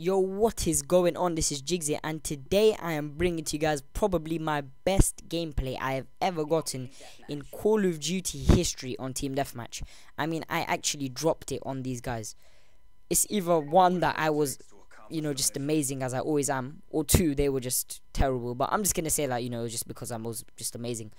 Yo, what is going on? This is Jigsy, and today I am bringing to you guys probably my best gameplay I have ever gotten in Call of Duty history on Team Deathmatch. I mean, I actually dropped it on these guys. It's either one that I was, just amazing as I always am, or two, they were just terrible. But I'm just gonna say that, just because I was just amazing.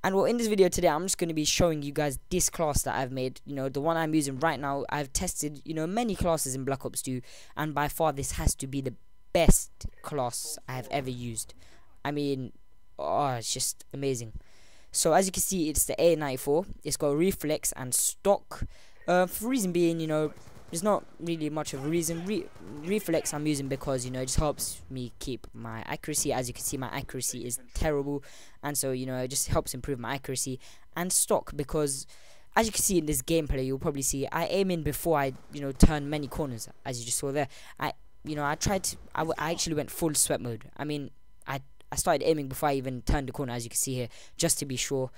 And well, in this video today, I'm just going to be showing you guys this class that I've made. The one I'm using right now. I've tested, many classes in Black Ops 2. And by far, this has to be the best class I have ever used. I mean, it's just amazing. So, as you can see, it's the A94. It's got reflex and stock. For reason being, there's not really much of a reason. Reflex I'm using because, it just helps me keep my accuracy. As you can see, my accuracy is terrible. And so, it just helps improve my accuracy. And stock because, as you can see in this gameplay, you'll probably see, I aim in before I, turn many corners. As you just saw there. I actually went full sweat mode. I mean, I started aiming before I even turned the corner, as you can see here, just to be sure.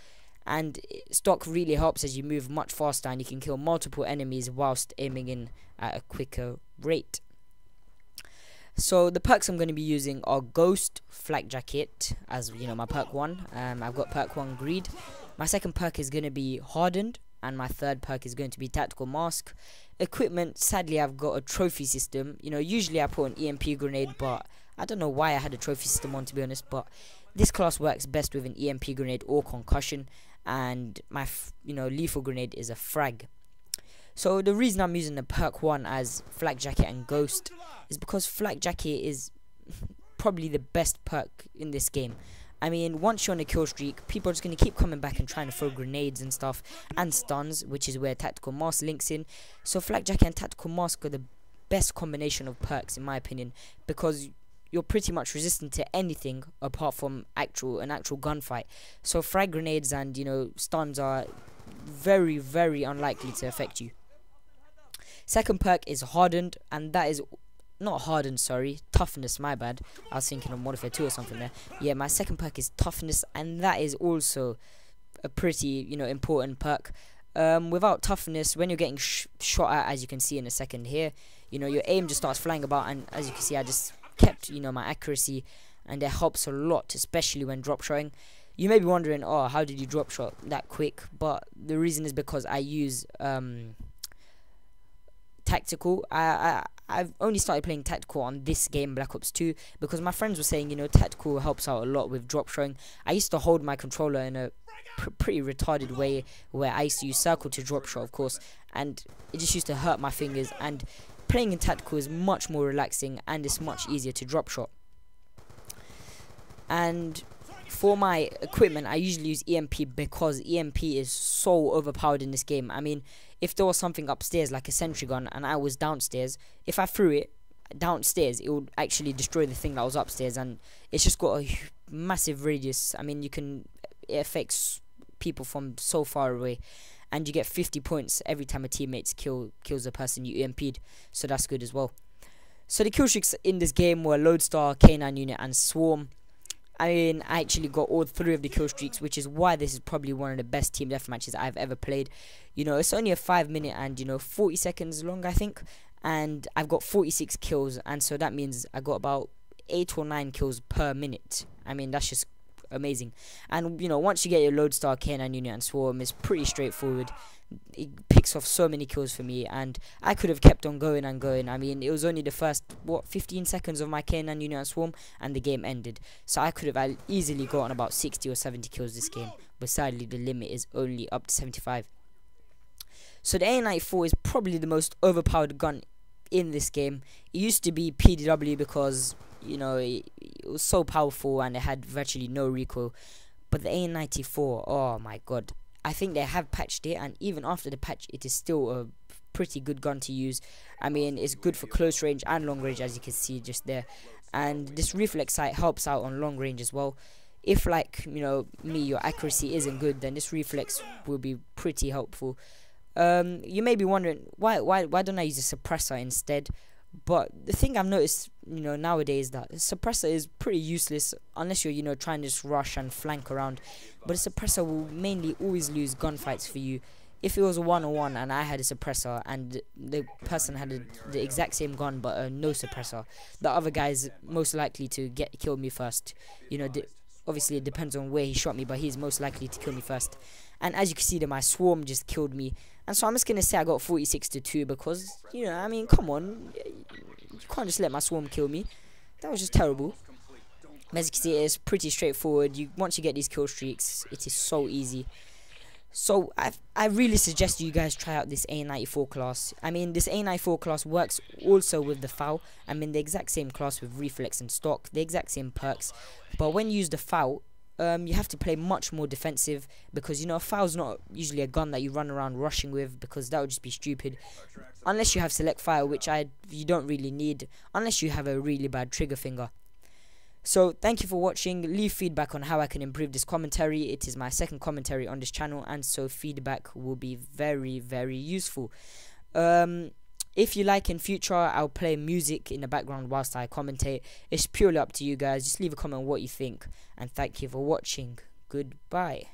And stock really helps as you move much faster and you can kill multiple enemies whilst aiming in at a quicker rate. So the perks I'm going to be using are Ghost, Flak Jacket, as my perk 1. I've got perk 1 Greed. My second perk is going to be Hardened, and my third perk is going to be Tactical Mask. Equipment, sadly I've got a trophy system. Usually I put an EMP grenade, but I don't know why I had a trophy system on, to be honest. But this class works best with an EMP grenade or concussion. And my lethal grenade is a frag. So the reason I'm using the perk 1 as Flak Jacket and Ghost is because Flak Jacket is probably the best perk in this game. I mean, once you're on a kill streak, people are just going to keep coming back and trying to throw grenades and stuff, and stuns, which is where Tactical Mask links in. So Flak Jacket and Tactical Mask are the best combination of perks in my opinion, because you're pretty much resistant to anything apart from an actual gunfight. So frag grenades and stuns are very, very unlikely to affect you. Second perk is Hardened, and that is not Hardened, sorry, Toughness, my bad. I was thinking of Modifier 2 or something there. Yeah, my second perk is Toughness, and that is also a pretty important perk. Without Toughness, when you're getting shot at, as you can see in a second here, your aim just starts flying about, and as you can see, I just kept my accuracy, and it helps a lot, especially when drop shotting. You may be wondering, oh, how did you drop shot that quick? But the reason is because I use tactical. I've only started playing tactical on this game, Black Ops 2, because my friends were saying tactical helps out a lot with drop shotting. I used to hold my controller in a pretty retarded way where I used to use circle to drop shot, of course, and it just used to hurt my fingers. And playing in tactical is much more relaxing, and it's much easier to drop shot. And for my equipment, I usually use EMP because EMP is so overpowered in this game. I mean, if there was something upstairs like a sentry gun and I was downstairs, if I threw it downstairs, it would actually destroy the thing that was upstairs, and it's just got a massive radius. I mean, it affects people from so far away. And you get 50 points every time a teammate kills a person you EMP'd. So that's good as well. So the kill streaks in this game were Lodestar, K9 Unit, and Swarm. I mean, I actually got all 3 of the kill streaks, which is why this is probably one of the best team deathmatches I've ever played. It's only a 5 minute and 40 seconds long, I think. And I've got 46 kills, and so that means I got about 8 or 9 kills per minute. I mean, that's just amazing. And once you get your Lodestar, K9 Unit, and Swarm, it's pretty straightforward. It picks off so many kills for me, and I could have kept on going and going. I mean, it was only the first 15 seconds of my K9 Unit and Swarm, and the game ended. So I could have easily gotten about 60 or 70 kills this game, but sadly the limit is only up to 75. So the A94 is probably the most overpowered gun in this game. It used to be PDW because it was so powerful and it had virtually no recoil. But the A94, oh my god, I think they have patched it, and even after the patch, it is still a pretty good gun to use. I mean, it's good for close range and long range, as you can see just there. And this reflex sight helps out on long range as well. If, like, me, your accuracy isn't good, then this reflex will be pretty helpful. You may be wondering, why don't I use a suppressor instead? But the thing I've noticed, nowadays, that suppressor is pretty useless unless you're, trying to just rush and flank around. But a suppressor will mainly always lose gunfights for you if it was a 1-on-1 and I had a suppressor and the person had the exact same gun but no suppressor, the other guy's most likely to kill me first. You know, obviously it depends on where he shot me, but he's most likely to kill me first. And as you can see, that my swarm just killed me. And so I'm just gonna say I got 46-2 because, you know, I mean, come on, you can't just let my swarm kill me. That was just terrible. As you can see, it's pretty straightforward. Once you get these kill streaks, it is so easy. So I really suggest you guys try out this A94 class. I mean, this A94 class works also with the FAL. I mean, the exact same class with reflex and stock, the exact same perks. But when you use the FAL, you have to play much more defensive, because, you know, a FAL's not usually a gun that you run around rushing with, because that would just be stupid. Unless you have select fire, which you don't really need, unless you have a really bad trigger finger. So thank you for watching. Leave feedback on how I can improve this commentary. It is my second commentary on this channel, and so feedback will be very, very useful. If you like, in future I'll play music in the background whilst I commentate. It's purely up to you guys. Just leave a comment on what you think, and thank you for watching. Goodbye.